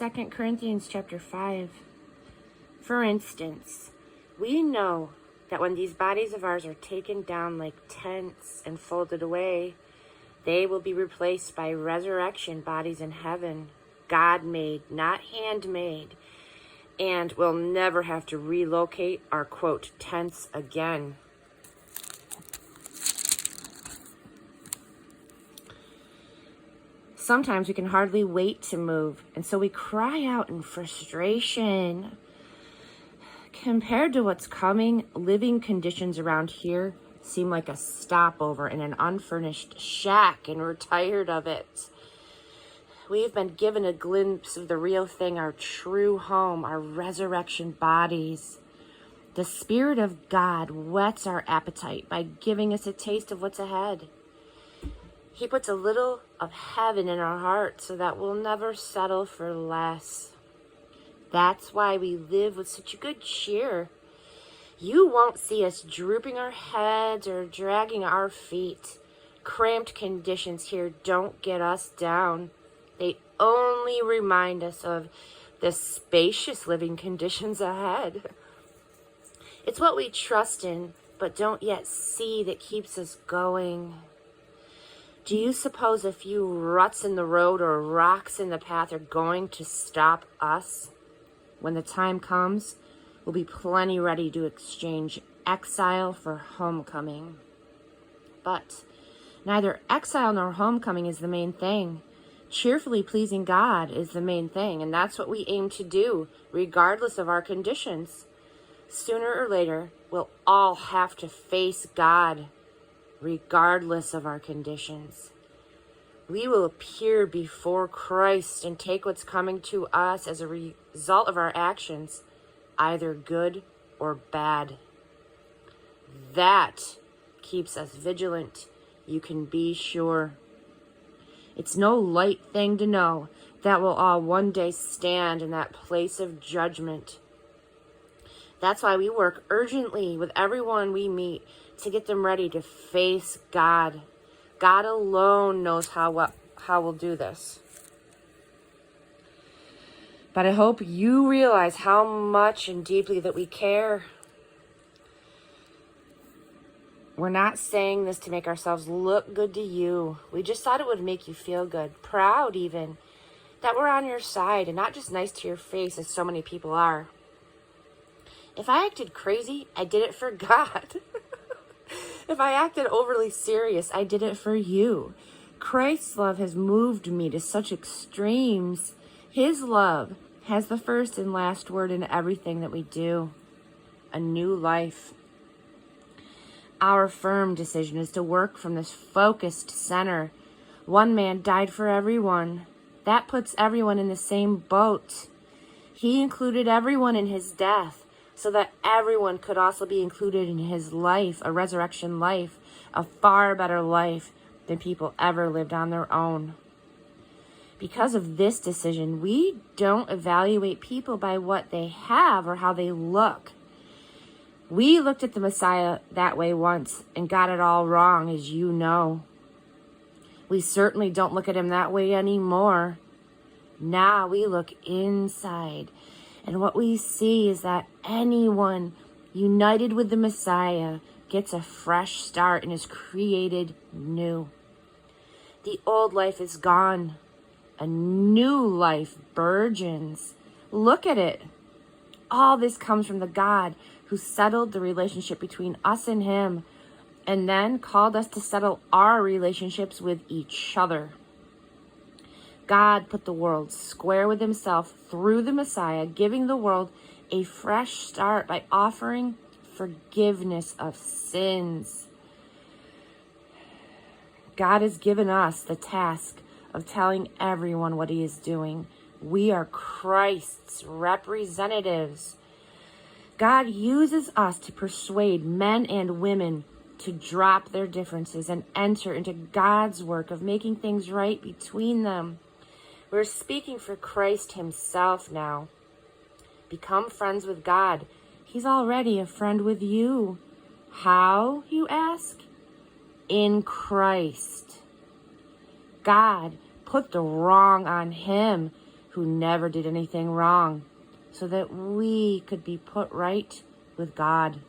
2 Corinthians chapter 5. For instance, we know that when these bodies of ours are taken down like tents and folded away, they will be replaced by resurrection bodies in heaven, God-made, not handmade, and we'll never have to relocate our, quote, tents again. Sometimes we can hardly wait to move, and so we cry out in frustration. Compared to what's coming, living conditions around here seem like a stopover in an unfurnished shack, and we're tired of it. We've been given a glimpse of the real thing, our true home, our resurrection bodies. The Spirit of God whets our appetite by giving us a taste of what's ahead. He puts a little of heaven in our hearts so that we'll never settle for less. That's why we live with such a good cheer. You won't see us drooping our heads or dragging our feet. Cramped conditions here don't get us down. They only remind us of the spacious living conditions ahead. It's what we trust in, but don't yet see, that keeps us going. Do you suppose a few ruts in the road or rocks in the path are going to stop us? When the time comes, we'll be plenty ready to exchange exile for homecoming. But neither exile nor homecoming is the main thing. Cheerfully pleasing God is the main thing, and that's what we aim to do, regardless of our conditions. Sooner or later, we'll all have to face God, regardless of our conditions. We will appear before Christ and take what's coming to us as a result of our actions, either good or bad. That keeps us vigilant, you can be sure. It's no light thing to know that we'll all one day stand in that place of judgment. That's why we work urgently with everyone we meet to get them ready to face God. God alone knows how we'll do this. But I hope you realize how much and deeply that we care. We're not saying this to make ourselves look good to you. We just thought it would make you feel good, proud even, that we're on your side and not just nice to your face as so many people are. If I acted crazy, I did it for God. If I acted overly serious, I did it for you. Christ's love has moved me to such extremes. His love has the first and last word in everything that we do. A new life. Our firm decision is to work from this focused center. One man died for everyone. That puts everyone in the same boat. He included everyone in his death, so that everyone could also be included in his life, a resurrection life, a far better life than people ever lived on their own. Because of this decision, we don't evaluate people by what they have or how they look. We looked at the Messiah that way once and got it all wrong, as you know. We certainly don't look at him that way anymore. Now we look inside, and what we see is that anyone united with the Messiah gets a fresh start and is created new. The old life is gone. A new life burgeons. Look at it. All this comes from the God who settled the relationship between us and him, and then called us to settle our relationships with each other. God put the world square with himself through the Messiah, giving the world a fresh start by offering forgiveness of sins. God has given us the task of telling everyone what he is doing. We are Christ's representatives. God uses us to persuade men and women to drop their differences and enter into God's work of making things right between them. We're speaking for Christ himself now. Become friends with God. He's already a friend with you. How, you ask? In Christ. God put the wrong on him. who never did anything wrong, so that we could be put right with God.